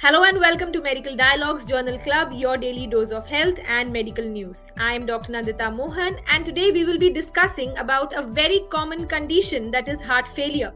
Hello and welcome to Medical Dialogues Journal Club, your daily dose of health and medical news. I am Dr. Nandita Mohan, and today we will be discussing about a very common condition, that is heart failure.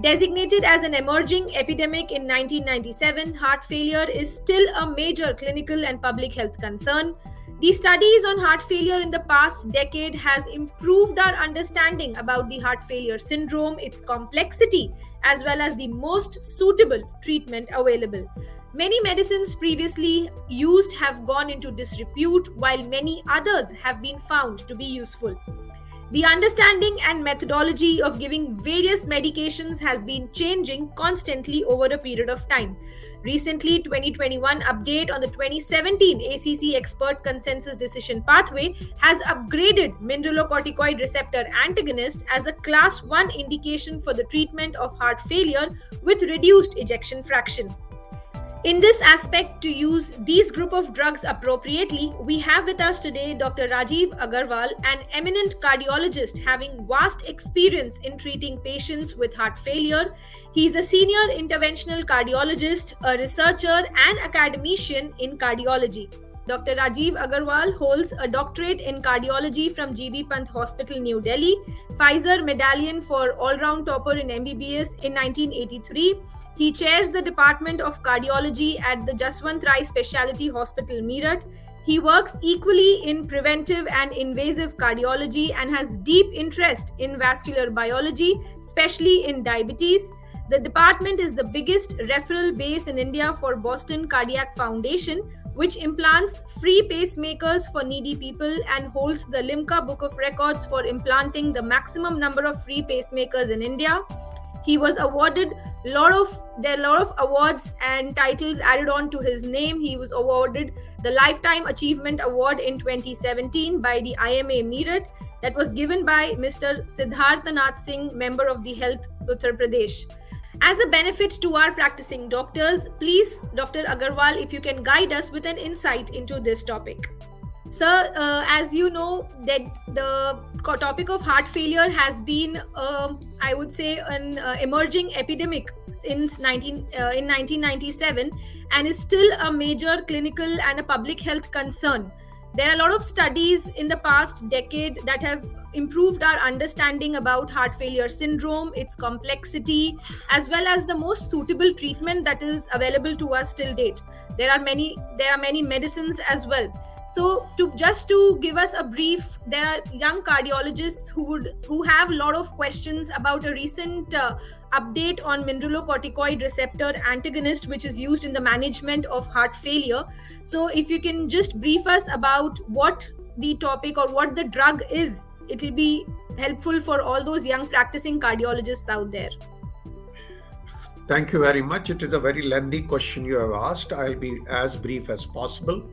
Designated as an emerging epidemic in 1997, heart failure is still a major clinical and public health concern. The studies on heart failure in the past decade has improved our understanding about the heart failure syndrome, its complexity, as well as the most suitable treatment available. Many medicines previously used have gone into disrepute, while many others have been found to be useful. The understanding and methodology of giving various medications has been changing constantly over a period of time. Recently, 2021 update on the 2017 ACC Expert Consensus Decision Pathway has upgraded mineralocorticoid receptor antagonist as a class 1 indication for the treatment of heart failure with reduced ejection fraction. In this aspect, to use these group of drugs appropriately, we have with us today Dr. Rajiv Agarwal, an eminent cardiologist having vast experience in treating patients with heart failure. He is a senior interventional cardiologist, a researcher, and academician in cardiology. Dr. Rajiv Agarwal holds a doctorate in cardiology from GB Pant Hospital, New Delhi, Pfizer Medallion for All-Round Topper in MBBS in 1983. He chairs the Department of Cardiology at the Jaswant Rai Specialty Hospital, Meerut. He works equally in preventive and invasive cardiology and has deep interest in vascular biology, especially in diabetes. The department is the biggest referral base in India for Boston Cardiac Foundation, which implants free pacemakers for needy people and holds the Limca Book of Records for implanting the maximum number of free pacemakers in India. He was awarded there are a lot of awards and titles added on to his name. He was awarded the Lifetime Achievement Award in 2017 by the IMA Meerut, that was given by Mr. Siddhartha Nath Singh, member of the Health Uttar Pradesh. As a benefit to our practicing doctors, please, Dr. Agarwal, if you can guide us with an insight into this topic. Sir, as you know, that the topic of heart failure has been, I would say, an emerging epidemic since in 1997 and is still a major clinical and a public health concern. There are a lot of studies in the past decade that have improved our understanding about heart failure syndrome, its complexity, as well as the most suitable treatment that is available to us till date. There are many medicines as well. So, to give us a brief, there are young cardiologists who have a lot of questions about a recent update on mineralocorticoid receptor antagonist, which is used in the management of heart failure. So, if you can just brief us about what the topic or what the drug is, it will be helpful for all those young practicing cardiologists out there. Thank you very much. It is a very lengthy question you have asked. I'll be as brief as possible.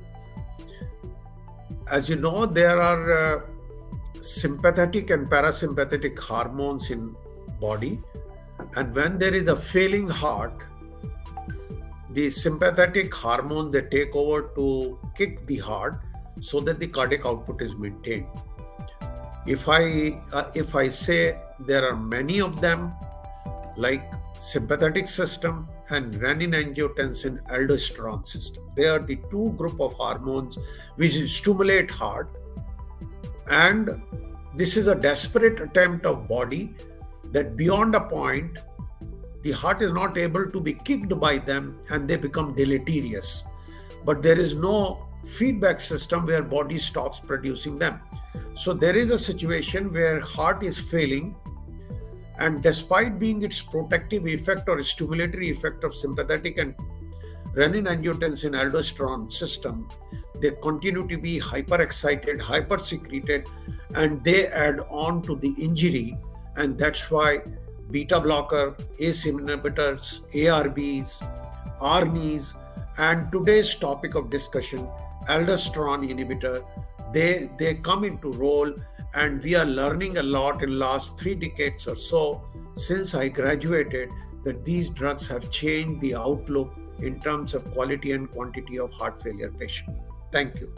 As you know, there are sympathetic and parasympathetic hormones in body, and when there is a failing heart, the sympathetic hormone, they take over to kick the heart so that the cardiac output is maintained. If I say there are many of them, like sympathetic system and renin-angiotensin aldosterone system. They are the two group of hormones which stimulate heart, and this is a desperate attempt of body that beyond a point the heart is not able to be kicked by them and they become deleterious, but there is no feedback system where body stops producing them. So there is a situation where heart is failing, and despite being its protective effect or stimulatory effect of sympathetic and renin-angiotensin aldosterone system, they continue to be hyperexcited, hypersecreted, and they add on to the injury. And that's why beta blocker, ACE inhibitors, ARBs, ARNIs, and today's topic of discussion, aldosterone inhibitor, they come into role. And we are learning a lot in last 3 decades or so since I graduated that these drugs have changed the outlook in terms of quality and quantity of heart failure patients. Thank you.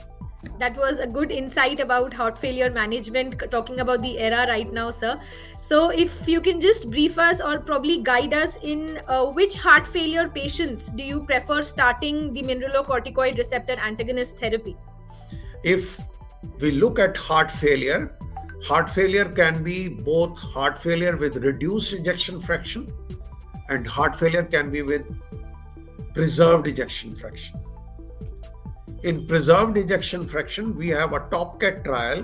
That was a good insight about heart failure management, talking about the era right now, sir. So, if you can just brief us or probably guide us in which heart failure patients do you prefer starting the mineralocorticoid receptor antagonist therapy? If we look at heart failure can be both heart failure with reduced ejection fraction and heart failure can be with preserved ejection fraction. In preserved ejection fraction, we have a TopCat trial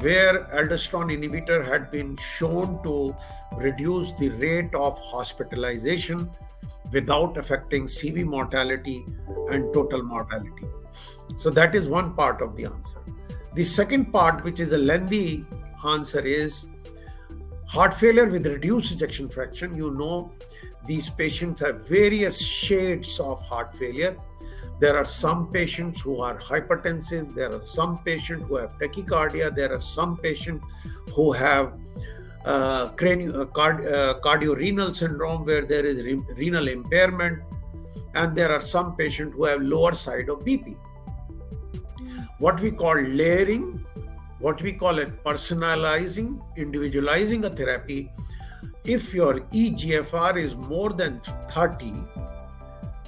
where aldosterone inhibitor had been shown to reduce the rate of hospitalization without affecting CV mortality and total mortality. So that is one part of the answer. The second part, which is a lengthy answer, is heart failure with reduced ejection fraction. You know, these patients have various shades of heart failure. There are some patients who are hypertensive. There are some patients who have tachycardia. There are some patients who have cardiorenal syndrome where there is renal impairment. And there are some patients who have lower side of BP. What we call layering, what we call it personalizing, individualizing a therapy. If your eGFR is more than 30,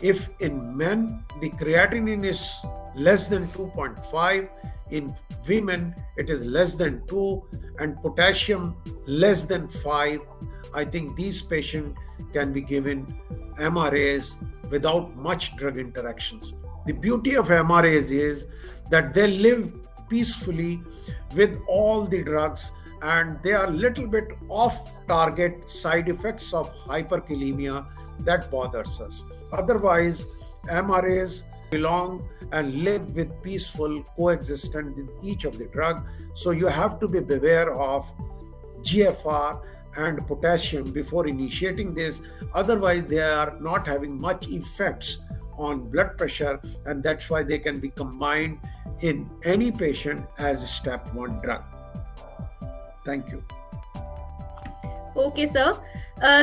if in men the creatinine is less than 2.5, in women it is less than 2, and potassium less than 5, I think these patients can be given MRAs without much drug interactions. The beauty of MRAs is that they live peacefully with all the drugs and they are little bit off target side effects of hyperkalemia that bothers us. Otherwise, MRAs belong and live with peaceful coexistence with each of the drug. So you have to be beware of GFR and potassium before initiating this. Otherwise, they are not having much effects on blood pressure, and that's why they can be combined in any patient as step 1 drug. Thank you. Okay, sir.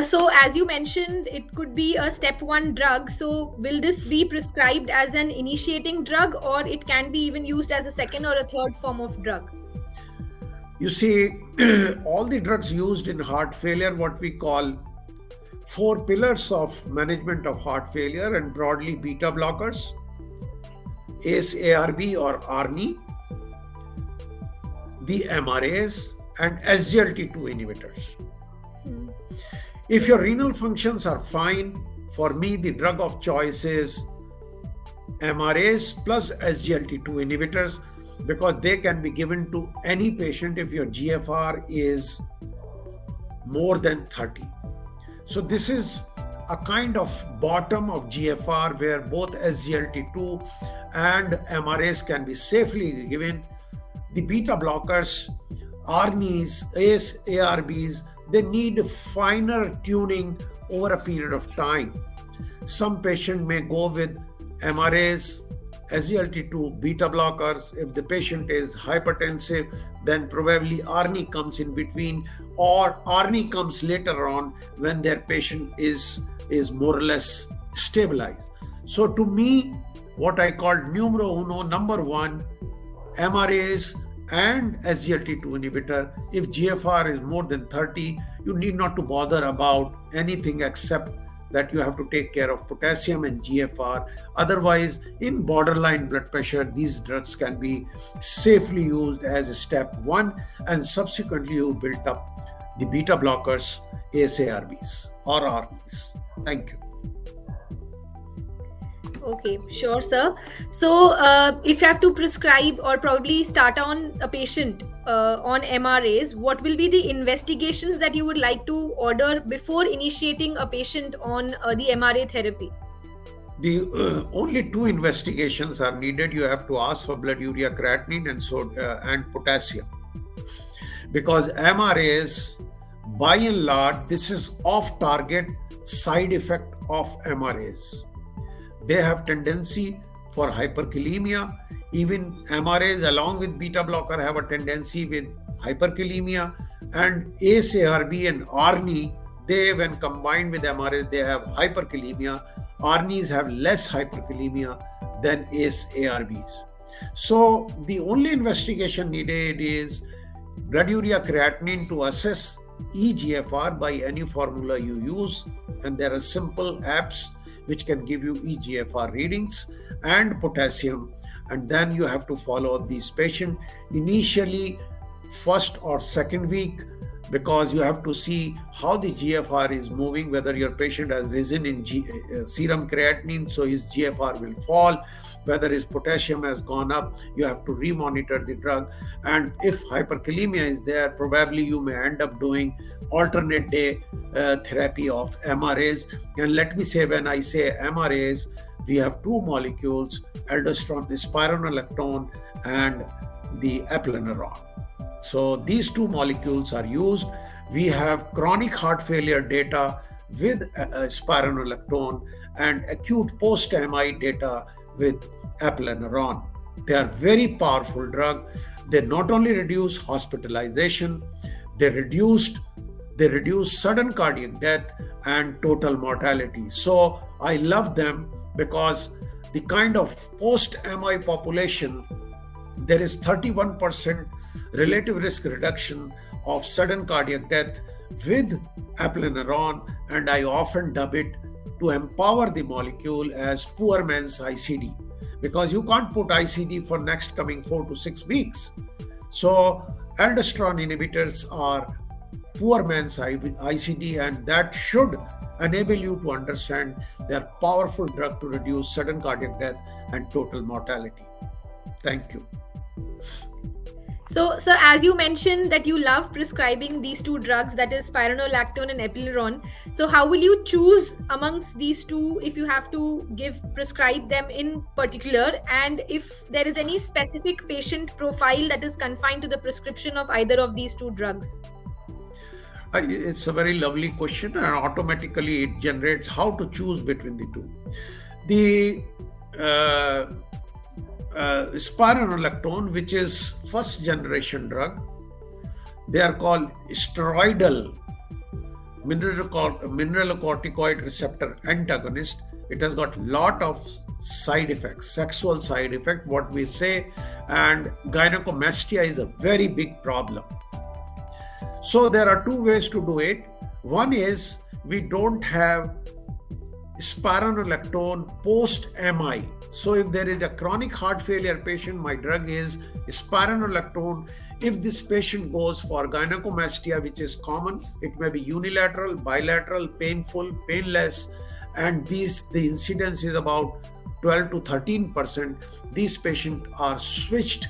So, as you mentioned, it could be a step 1 drug. So, will this be prescribed as an initiating drug, or it can be even used as a second or a third form of drug? You see, all the drugs used in heart failure, what we call 4 pillars of management of heart failure, and broadly beta blockers, ACE-ARB or ARNI, the MRAs, and SGLT2 inhibitors. If your renal functions are fine, for me the drug of choice is MRAs plus SGLT2 inhibitors, because they can be given to any patient if your GFR is more than 30. So this is a kind of bottom of GFR where both SGLT2 and MRAs can be safely given. The beta blockers, ARNIs, ACE, ARBs, they need finer tuning over a period of time. Some patient may go with MRAs, SGLT2, beta blockers. If the patient is hypertensive, then probably ARNI comes in between, or ARNI comes later on when their patient is more or less stabilized. So to me, what I call numero uno, number 1, MRAs and SGLT2 inhibitor. If GFR is more than 30, you need not to bother about anything except that you have to take care of potassium and GFR. Otherwise, in borderline blood pressure, these drugs can be safely used as a step 1, and subsequently you build up the beta blockers, ACE-ARBs or ARNIs. Thank you. Okay, sure, sir. So, if you have to prescribe or probably start on a patient on MRAs, what will be the investigations that you would like to order before initiating a patient on the MRA therapy? The only 2 investigations are needed. You have to ask for blood urea creatinine and potassium, because MRAs, by and large, this is off-target side effect of MRAs. They have tendency for hyperkalemia. Even MRAs along with beta blocker have a tendency with hyperkalemia, and ACE-ARB and ARNI, they when combined with MRAs, they have hyperkalemia. ARNIs have less hyperkalemia than ACE-ARBs. So the only investigation needed is blood urea creatinine to assess eGFR by any formula you use, and there are simple apps which can give you eGFR readings and potassium, and then you have to follow up these patients initially first or second week, because you have to see how the GFR is moving, whether your patient has risen in serum creatinine, so his GFR will fall, whether his potassium has gone up, you have to remonitor the drug. And if hyperkalemia is there, probably you may end up doing alternate day therapy of MRAs. And let me say, when I say MRAs, we have two molecules, aldosterone, the spironolactone, and the eplerenone. So these two molecules are used. We have chronic heart failure data with spironolactone and acute post-MI data with eplerenone. They are very powerful drug. They not only reduce hospitalization, they reduce sudden cardiac death and total mortality. So I love them because the kind of post-MI population, there is 31% relative risk reduction of sudden cardiac death with eplerenone, and I often dub it to empower the molecule as poor man's ICD, because you can't put ICD for next coming 4 to 6 weeks. So aldosterone inhibitors are poor man's ICD, and that should enable you to understand their powerful drug to reduce sudden cardiac death and total mortality. Thank you. So as you mentioned that you love prescribing these two drugs, that is spironolactone and eplerenone. So how will you choose amongst these two if you have to prescribe them in particular? And if there is any specific patient profile that is confined to the prescription of either of these two drugs? It's a very lovely question, and automatically it generates how to choose between the two. The spironolactone, which is first generation drug, they are called steroidal mineralocorticoid receptor antagonist. It has got lot of side effects, sexual side effect, what we say, and gynecomastia is a very big problem. So there are two ways to do it. One is we don't have spironolactone post-MI. So if there is a chronic heart failure patient, my drug is spironolactone. If this patient goes for gynecomastia, which is common, it may be unilateral, bilateral, painful, painless, and the incidence is about 12 to 13%. These patients are switched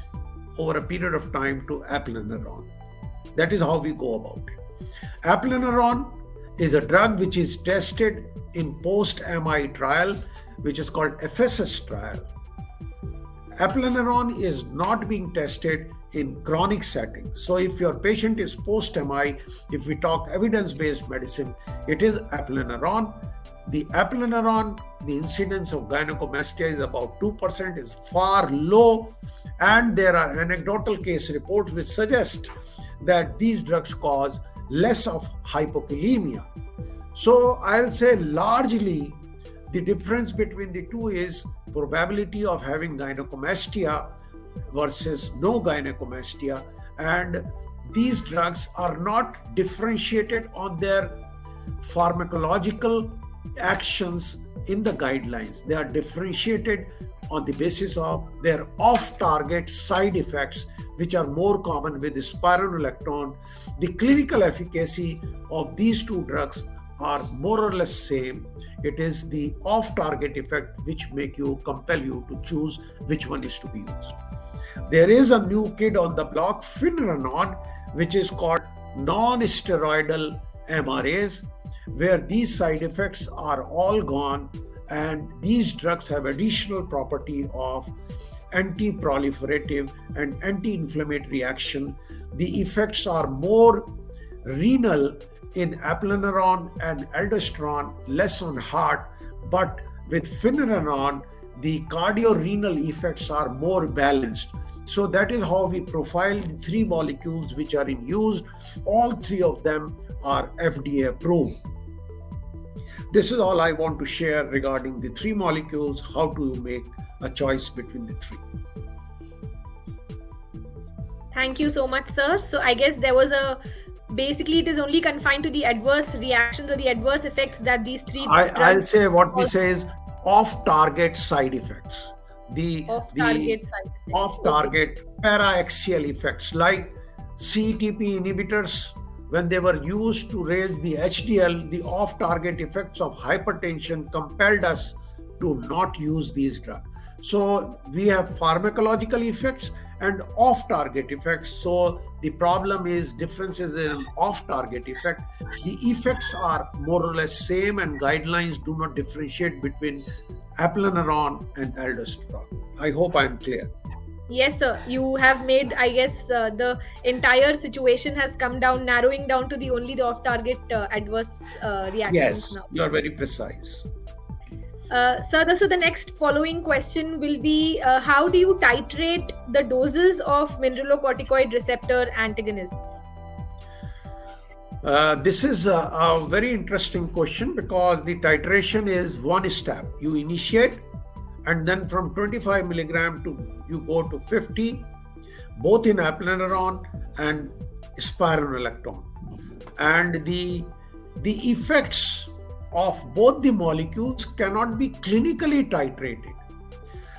over a period of time to eplerenone. That is how we go about it. Eplerenone is a drug which is tested in post-MI trial, which is called FSS trial. Eplerenone is not being tested in chronic settings. So if your patient is post-MI, if we talk evidence-based medicine, it is eplerenone. The eplerenone, the incidence of gynecomastia is about 2%, is far low, and there are anecdotal case reports which suggest that these drugs cause less of hypokalemia. So I'll say largely the difference between the two is probability of having gynecomastia versus no gynecomastia, and these drugs are not differentiated on their pharmacological actions in the guidelines. They are differentiated on the basis of their off-target side effects, which are more common with the spironolactone. The clinical efficacy of these two drugs are more or less same. It is the off-target effect which compel you to choose which one is to be used. There is a new kid on the block, finerenone, which is called non-steroidal MRAs, where these side effects are all gone, and these drugs have additional property of anti-proliferative and anti-inflammatory action. The effects are more renal in eplerenone and aldosterone, less on heart, but with finerenone, the cardiorenal effects are more balanced. So that is how we profile the three molecules which are in use. All three of them are FDA approved. This is all I want to share regarding the three molecules, how to make a choice between the three. Thank you so much, sir. So I guess there was basically it is only confined to the adverse reactions or the adverse effects that these three I'll drugs say what we cause say is off-target side effects. The off-target side effects. off-target para-axial effects like CETP inhibitors, when they were used to raise the HDL, the off-target effects of hypertension compelled us to not use these drugs. So we have pharmacological effects and off-target effects. So the problem is differences in off-target effect. The effects are more or less same, and guidelines do not differentiate between apleneron and aldosterone. I hope I'm clear. Yes, sir. You have made, I guess, the entire situation has come down, narrowing down to the off-target adverse reactions Yes, now. you are very precise. Sir, so the next following question will be: how do you titrate the doses of mineralocorticoid receptor antagonists? This is a very interesting question because the titration is one step. You initiate, and then from 25 milligram to you go to 50, both in apleneron and spironolactone. And the effects of both the molecules cannot be clinically titrated,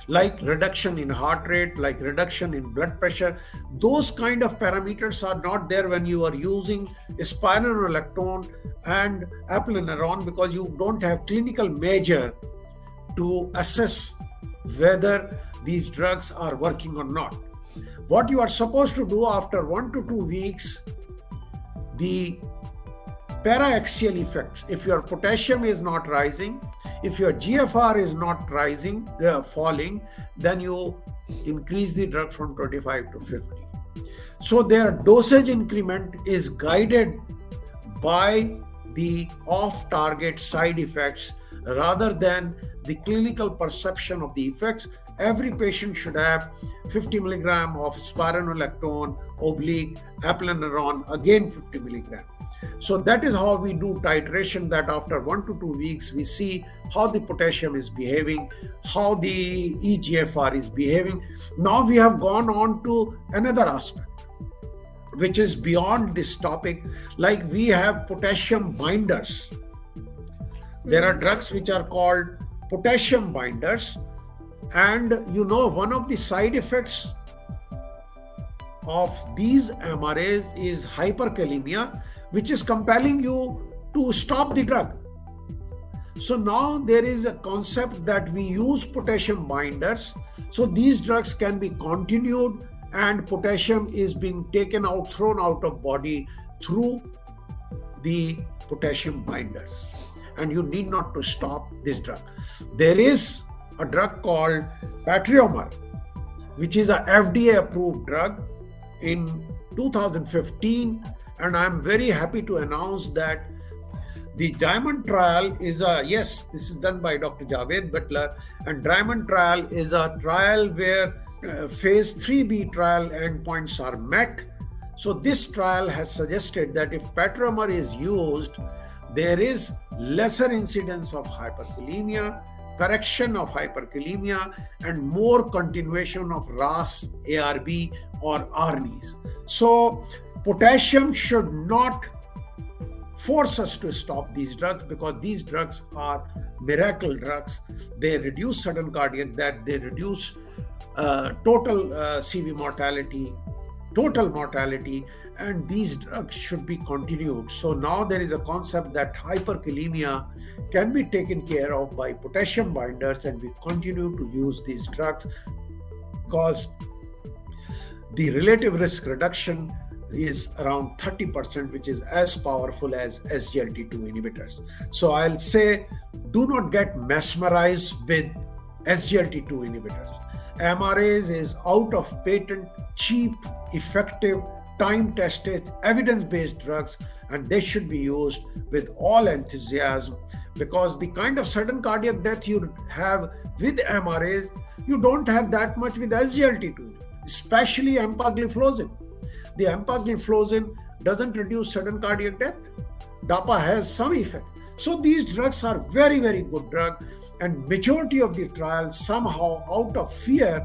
like reduction in heart rate, like reduction in blood pressure. Those kind of parameters are not there when you are using spironolactone and apleneron, because you don't have clinical measure to assess whether these drugs are working or not. What you are supposed to do after 1 to 2 weeks, the para-axial effects, if your potassium is not rising, if your GFR is not rising, falling, then you increase the drug from 25 to 50. So their dosage increment is guided by the off-target side effects rather than the clinical perception of the effects. Every patient should have 50 milligram of spironolactone / apleneron, again 50 milligram. So that is how we do titration, that after 1 to 2 weeks, we see how the potassium is behaving, how the eGFR is behaving. Now we have gone on to another aspect, which is beyond this topic. Like we have potassium binders. There are drugs which are called potassium binders. And one of the side effects of these MRAs is hyperkalemia, which is compelling you to stop the drug. So now there is a concept that we use potassium binders. So these drugs can be continued and potassium is being taken out, thrown out of body through the potassium binders. And you need not to stop this drug. There is a drug called Patriomar, which is a FDA approved drug in 2015. And I'm very happy to announce that the Diamond trial is this is done by Dr. Javed Butler, and Diamond trial is a trial where phase 3B trial endpoints are met. So this trial has suggested that if Patriomar is used, there is lesser incidence of hyperkalemia, correction of hyperkalemia, and more continuation of RAS, ARB, or ARNIs. So potassium should not force us to stop these drugs, because these drugs are miracle drugs. They reduce sudden cardiac death, they reduce total CV mortality, total mortality, and these drugs should be continued. So now there is a concept that hyperkalemia can be taken care of by potassium binders, and we continue to use these drugs because the relative risk reduction is around 30%, which is as powerful as SGLT2 inhibitors. So I'll say, do not get mesmerized with SGLT2 inhibitors. MRAs is out of patent, cheap, effective, time-tested, evidence-based drugs, and they should be used with all enthusiasm, because the kind of sudden cardiac death you have with MRAs, you don't have that much with SGLT2, especially empagliflozin. The empagliflozin doesn't reduce sudden cardiac death. DAPA has some effect. So these drugs are very, very good drugs, and majority of the trials, somehow out of fear,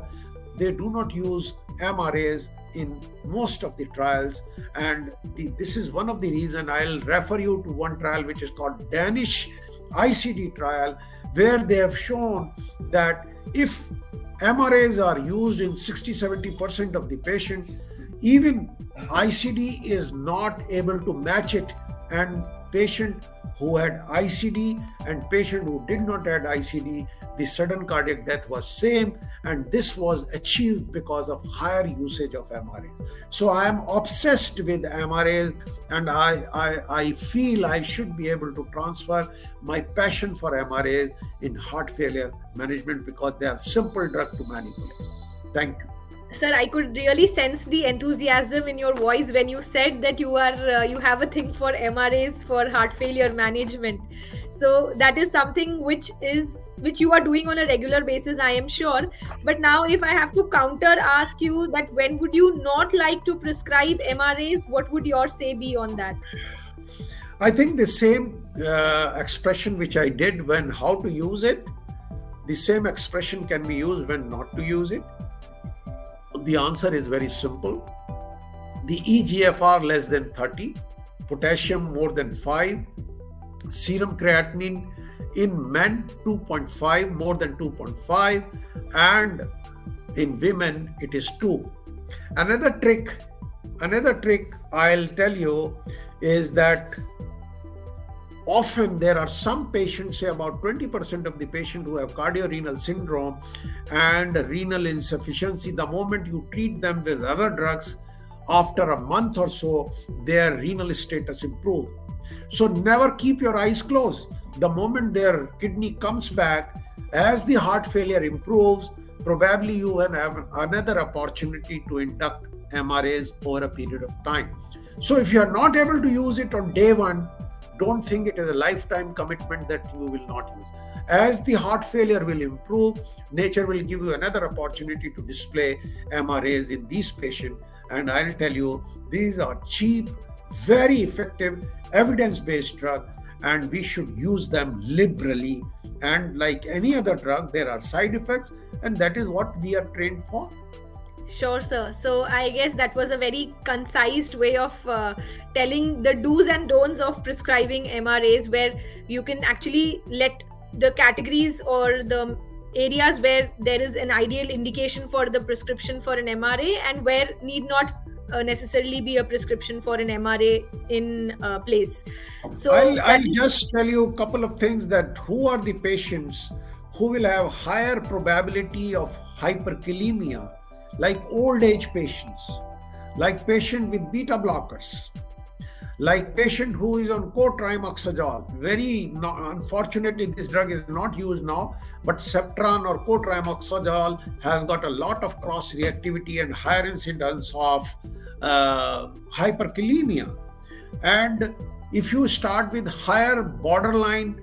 they do not use MRAs in most of the trials, and this is one of the reason I'll refer you to one trial which is called Danish ICD trial, where they have shown that if MRAs are used in 60-70% of the patient, even ICD is not able to match it, and patient who had ICD and patient who did not had ICD, the sudden cardiac death was same, and this was achieved because of higher usage of MRAs. So I am obsessed with MRAs, and I feel I should be able to transfer my passion for MRAs in heart failure management because they are simple drug to manipulate. Thank you. Sir, I could really sense the enthusiasm in your voice when you said that you have a thing for MRAs for heart failure management. So that is something which you are doing on a regular basis, I am sure. But now, if I have to counter ask you that when would you not like to prescribe MRAs, what would your say be on that? I think the same expression which I did when how to use it, the same expression can be used when not to use it. The answer is very simple. The EGFR less than 30, potassium more than 5, serum creatinine in men 2.5, more than 2.5, and in women it is 2. Another trick I'll tell you is that often there are some patients, say about 20% of the patient who have cardiorenal syndrome and renal insufficiency. The moment you treat them with other drugs, after a month or so, their renal status improves. So never keep your eyes closed. The moment their kidney comes back, as the heart failure improves, probably you will have another opportunity to induct MRAs over a period of time. So if you are not able to use it on day one, don't think it is a lifetime commitment that you will not use. As the heart failure will improve, nature will give you another opportunity to display MRAs in these patients. And I'll tell you, these are cheap, very effective, evidence-based drugs, and we should use them liberally. And like any other drug, there are side effects, and that is what we are trained for. Sure, sir. So I guess that was a very concise way of telling the do's and don'ts of prescribing MRAs, where you can actually let the categories or the areas where there is an ideal indication for the prescription for an MRA and where need not necessarily be a prescription for an MRA in place. So I'll just tell you a couple of things, that who are the patients who will have higher probability of hyperkalemia, like old age patients, like patient with beta blockers, like patient who is on cotrimoxazole. Unfortunately, this drug is not used now, but Septran or cotrimoxazole has got a lot of cross reactivity and higher incidence of hyperkalemia. And if you start with higher borderline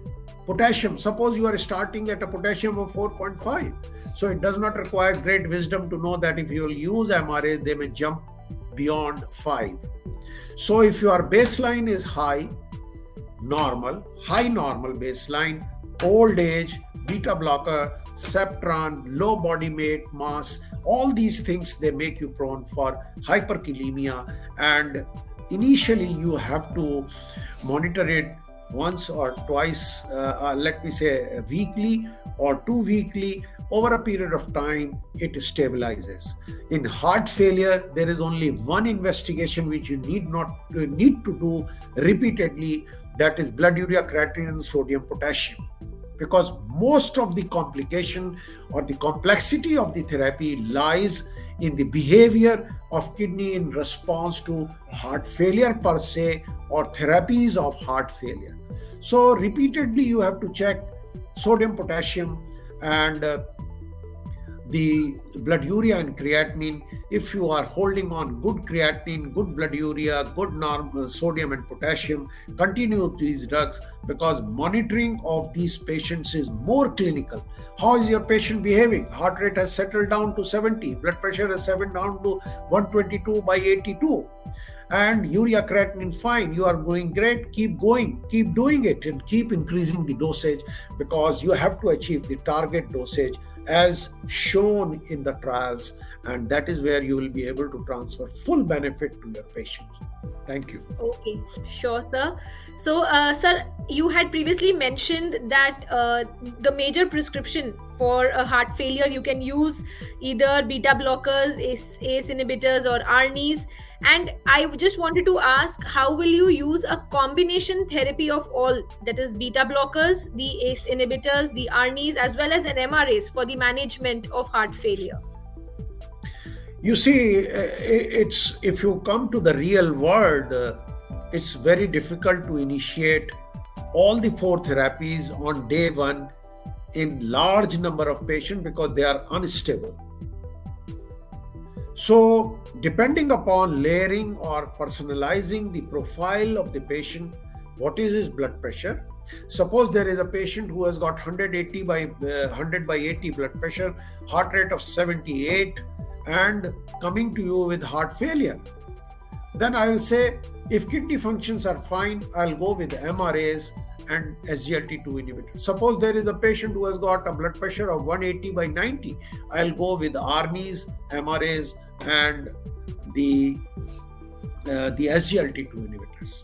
potassium, suppose you are starting at a potassium of 4.5, so it does not require great wisdom to know that if you will use MRA, they may jump beyond 5. So if your baseline is high normal baseline, old age, beta blocker, Septran, low body weight, mass, all these things, they make you prone for hyperkalemia. And initially you have to monitor it once or twice, let me say weekly or 2 weekly. Over a period of time, it stabilizes. In heart failure, there is only one investigation which you need to do repeatedly, that is blood urea creatinine and sodium potassium, because most of the complication or the complexity of the therapy lies in the behavior of kidney in response to heart failure per se or therapies of heart failure. So repeatedly you have to check sodium, potassium, and the blood urea and creatinine. If you are holding on good creatinine, good blood urea, good normal sodium and potassium, continue these drugs, because monitoring of these patients is more clinical. How is your patient behaving? Heart rate has settled down to 70, blood pressure has settled down to 122/82, and urea creatinine fine. You are going great. Keep going, keep doing it, and keep increasing the dosage, because you have to achieve the target dosage as shown in the trials, and that is where you will be able to transfer full benefit to your patients. Thank you. Okay, sure, sir. So, sir, you had previously mentioned that the major prescription for a heart failure, you can use either beta blockers, ACE inhibitors, or ARNIs. And I just wanted to ask, how will you use a combination therapy of all, that is, beta blockers, the ACE inhibitors, the ARNIs, as well as an MRAs for the management of heart failure? You see, it's if you come to the real world, it's very difficult to initiate all the four therapies on day one in large number of patients because they are unstable. So, depending upon layering or personalizing the profile of the patient, what is his blood pressure? Suppose there is a patient who has got 180 by 100 by 80 blood pressure, heart rate of 78, and coming to you with heart failure. Then I will say, if kidney functions are fine, I'll go with MRAs and SGLT2 inhibitors. Suppose there is a patient who has got a blood pressure of 180 by 90, I'll go with ARNIs, MRAs, and the SGLT2 inhibitors.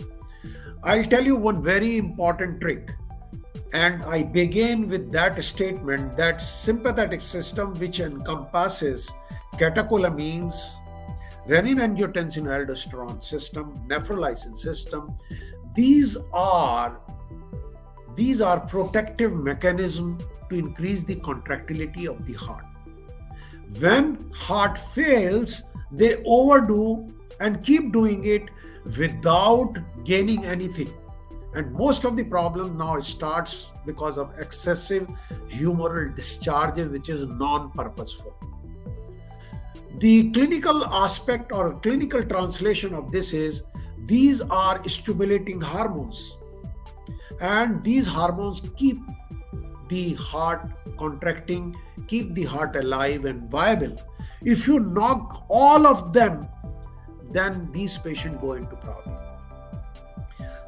I'll tell you one very important trick, and I begin with that statement that sympathetic system, which encompasses catecholamines, renin-angiotensin-aldosterone system, nephrolysin system, these are protective mechanisms to increase the contractility of the heart. When heart fails, they overdo and keep doing it without gaining anything. And most of the problem now starts because of excessive humoral discharge, which is non-purposeful. The clinical aspect or clinical translation of this is, these are stimulating hormones, and these hormones keep the heart contracting, keep the heart alive and viable. If you knock all of them, then these patients go into problem.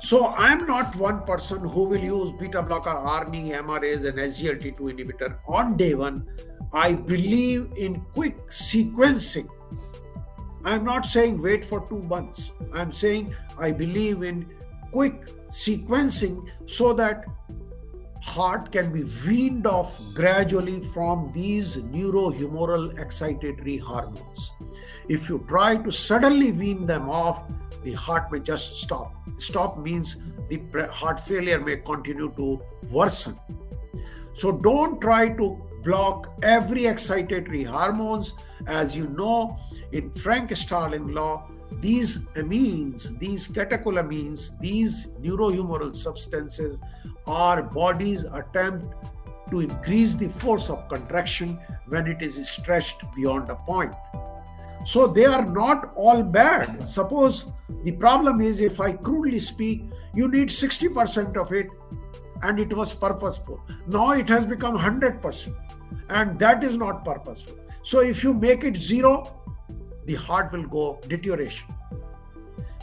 So I am not one person who will use beta blocker, ARNI, MRAs, and SGLT2 inhibitor on day one. I believe in quick sequencing. I'm not saying wait for 2 months. I'm saying I believe in quick sequencing so that heart can be weaned off gradually from these neurohumoral excitatory hormones. If you try to suddenly wean them off, the heart may just stop. Stop means the heart failure may continue to worsen. So don't try to block every excitatory hormones. As you know, in Frank-Starling law, these amines, these catecholamines, these neurohumoral substances are body's attempt to increase the force of contraction when it is stretched beyond a point. So they are not all bad. Suppose the problem is, if I crudely speak, you need 60% of it and it was purposeful. Now it has become 100% and that is not purposeful. So if you make it 0, the heart will go deterioration.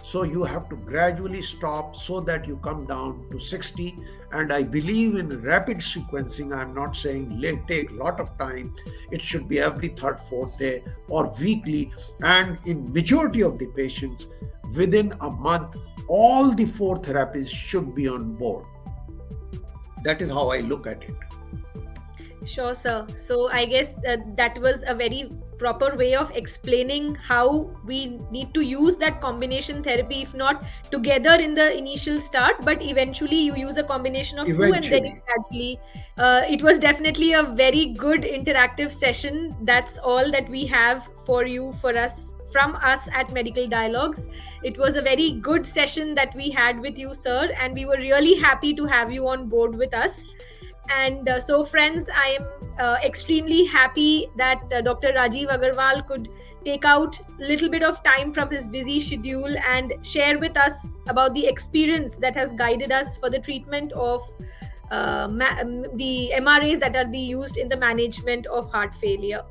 So you have to gradually stop so that you come down to 60. And I believe in rapid sequencing. I'm not saying take a lot of time. It should be every 3rd, 4th day or weekly. And in majority of the patients, within a month, all the 4 therapies should be on board. That is how I look at it. Sure, sir. So I guess that was a very proper way of explaining how we need to use that combination therapy, if not together in the initial start, but eventually you use a combination of two, and then you gradually. It was definitely a very good interactive session. That's all that we have for you, from us at Medical Dialogues. It was a very good session that we had with you, sir, and we were really happy to have you on board with us. And so, friends, I am extremely happy that Dr. Rajiv Agarwal could take out a little bit of time from his busy schedule and share with us about the experience that has guided us for the treatment of the MRAs that are being used in the management of heart failure.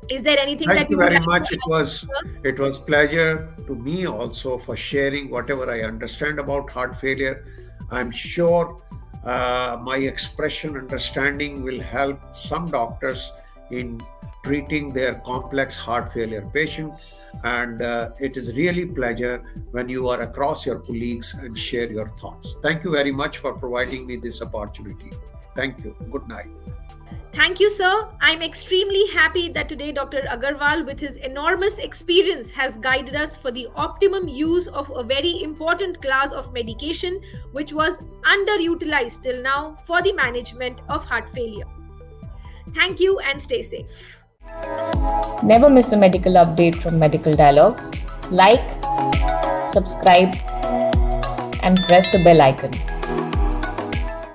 Is there anything Thank that you very would like much. to It was pleasure to me also for sharing whatever I understand about heart failure. I'm sure my expression understanding will help some doctors in treating their complex heart failure patient. And it is really pleasure when you are across your colleagues and share your thoughts. Thank you very much for providing me this opportunity. Thank you. Good night. Thank you, sir. I'm extremely happy that today Dr. Agarwal, with his enormous experience, has guided us for the optimum use of a very important class of medication which was underutilized till now for the management of heart failure. Thank you and stay safe. Never miss a medical update from Medical Dialogues. Like, subscribe, and press the bell icon.